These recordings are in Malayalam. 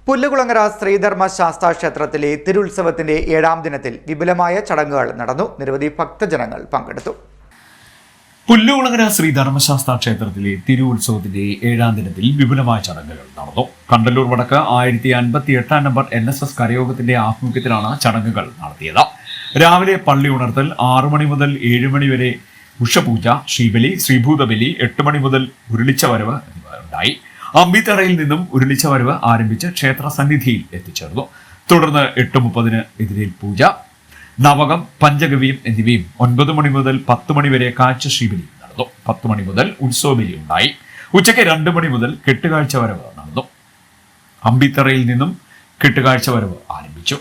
പുല്ലുകുളങ്ങര ശ്രീധർമ്മ ശാസ്താ ക്ഷേത്രത്തിലെ തിരുത്സവത്തിന്റെ 7ാം ദിനത്തിൽ വിപുലമായ ചടങ്ങുകൾ നടന്നു. നിരവധി ഭക്തജനങ്ങൾ പങ്കെടുത്തു. പുല്ലുകുളങ്ങര ശ്രീധർമ്മശാസ്താ ക്ഷേത്രത്തിലെ തിരുവുത്സവത്തിന്റെ 7ാം ദിനത്തിൽ വിപുലമായ ചടങ്ങുകൾ നടന്നു. കണ്ടല്ലൂർ വടക്ക് 1058 നമ്പർ NSS കരയോഗത്തിന്റെ ആഭിമുഖ്യത്തിലാണ് ചടങ്ങുകൾ നടത്തിയത്. രാവിലെ പള്ളി ഉണർത്തൽ 6 മണി മുതൽ 7 മണി വരെ ഉഷപൂജ, ശ്രീബലി, ശ്രീഭൂതബലി, 8 മണി മുതൽ ഉരുളിച്ച വരവ് എന്നിവ ഉണ്ടായി. അമ്പിത്തറയിൽ നിന്നും ഉരുളിച്ച വരവ് ആരംഭിച്ച് ക്ഷേത്ര സന്നിധിയിൽ എത്തിച്ചേർന്നു. തുടർന്ന് 8:30 എതിരേൽ പൂജ, നവകം, പഞ്ചഗവ്യം എന്നിവയും 9 മണി മുതൽ 10 മണി വരെ കാഴ്ച ശ്രീബലി നടന്നു. 10 മണി മുതൽ ഉത്സവബലി ഉണ്ടായി. ഉച്ചയ്ക്ക് 2 മണി മുതൽ കെട്ടുകാഴ്ച വരവ് നടന്നു. അമ്പിത്തറയിൽ നിന്നും കെട്ടുകാഴ്ച വരവ് ആരംഭിച്ചു.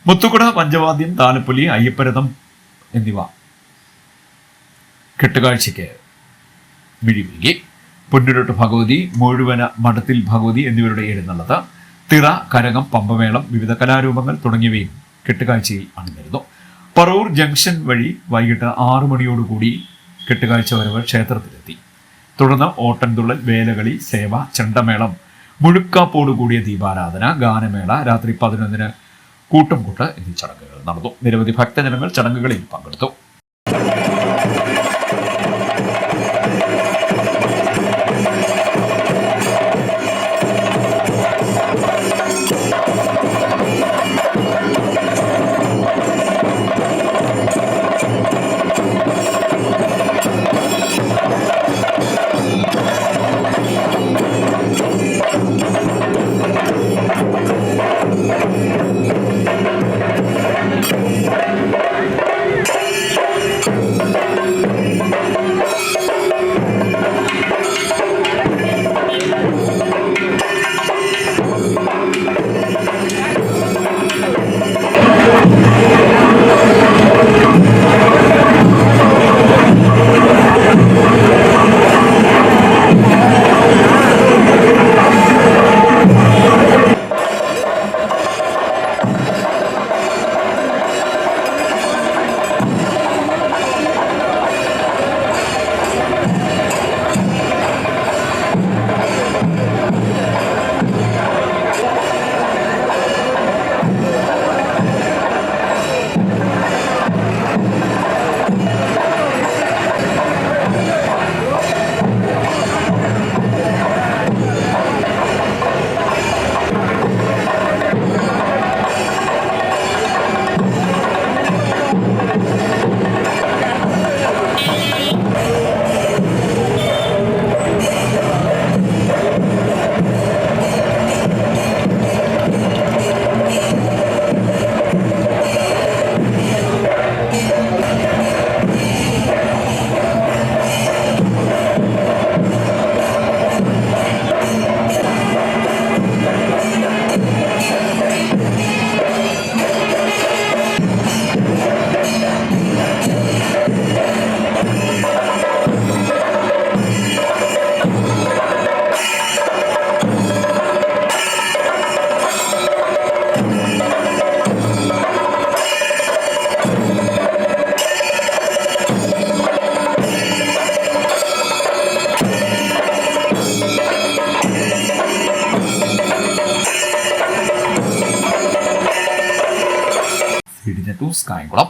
മുത്തുകുട, പഞ്ചവാദ്യം, താലപ്പൊലി, അയ്യപ്പരഥം എന്നിവ കെട്ടുകാഴ്ചയ്ക്ക് മിഴിവീകി. പൊന്നുരുട്ട് ഭഗവതി, മുഴുവന മഠത്തിൽ ഭഗവതി എന്നിവരുടെ എഴുന്നള്ളത്ത്, തിറ, കരകം, പമ്പമേളം, വിവിധ കലാരൂപങ്ങൾ തുടങ്ങിയവയും കെട്ടുകാഴ്ചയിൽ അണിനിരുന്നു. പറവൂർ ജംഗ്ഷൻ വഴി വൈകിട്ട് 6 മണിയോടുകൂടി കെട്ടുകാഴ്ച വരവ് ക്ഷേത്രത്തിലെത്തി. തുടർന്ന് ഓട്ടൻതുള്ളൽ, വേലകളി, സേവ, ചെണ്ടമേളം, മുഴുക്കാപ്പോടുകൂടിയ ദീപാരാധന, ഗാനമേള, രാത്രി 11 കൂട്ടംകൂട്ട് എന്നീ ചടങ്ങുകൾ നടന്നു. നിരവധി ഭക്തജനങ്ങൾ ചടങ്ങുകളിൽ പങ്കെടുത്തു. കായംകുളം.